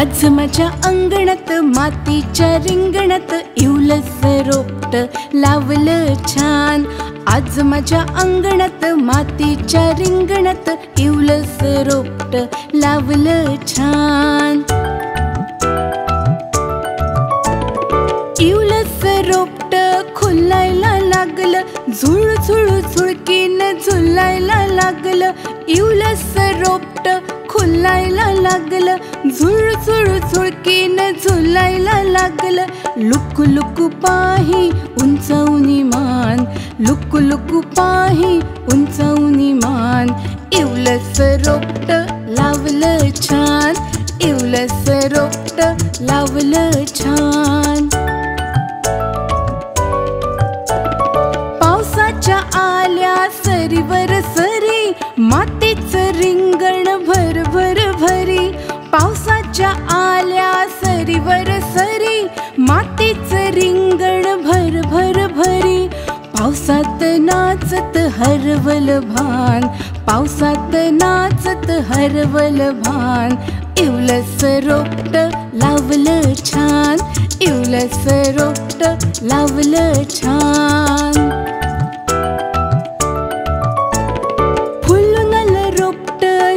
आज माझ्या अंगणात मातीच्या रिंगणात इवलस रोपट लावलं छान। आज माझ्या अंगणात मातीच्या रिंगणात इवलस रोपट लावलं छान। इवलस रोपट खुलायला लागलं, झुळ झुळ झुळकीनं झुलायला लागलं। इवलस रोपट खुलायला लागलं, झुळ झुळ झुळकीनं झुलायला लागलं। लुकु लुकु पाही उंचावनी मान, लुकु लुकु पाही उंचावनी मान। इवलस रोपट लावलं छान, इवलस रोपट लावलं छान। पावसाच्या आल्या सरीवर सरी, मातीचं रिंगण भर भर भरी। पावसाच्या आल्या सरीवर सरी, मातीचं रिंगण भर भर भरी। पावसात नाचत हरवल भान, पावसात नाचत हरवल भान। इवलस रोपट लावलं छान, इवलस रोपट लावलं छान।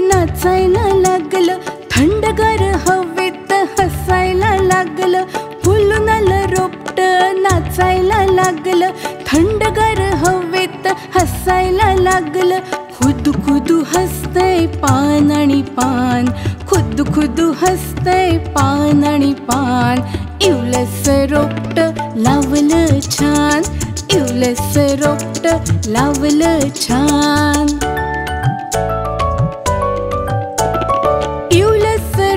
नाचायला लागलं, थंडगार हवेत हसायला लागलं। फुलून आलं रोपट नाचायला लागलं, थंडगार हवेत हसायला लागलं। खुदू खुदू हसतंय पान आणि पान, खुदू खुदू हसतंय पान आणि पान। इवलस रोपट लावलं छान, इवलस रोपट लावलं छान।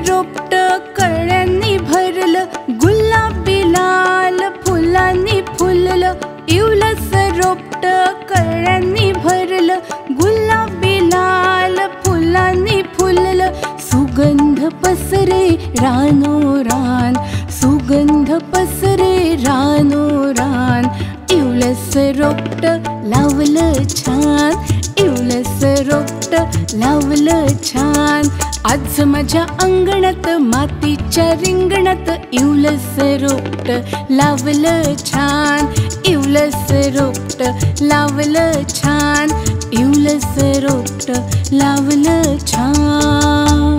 रोपट कळ्यांनी भरलं, गुलाबी लाल फुलांनी फुललं। इवलस रोपट कळ्यांनी भरलं, गुलाबी लाल फुलांनी फुललं। सुगंध पसरे रानोरान, सुगंध पसरे रानोरान। इवलस रोपट लावलं छान, इवलस रोपट लावलं छान। आज माझ्या अंगणात मातीच्या रिंगणात इवलस रोपट लावलं छान, इवलस रोपट लावलं छान, इवलस रोपट लावलं छान।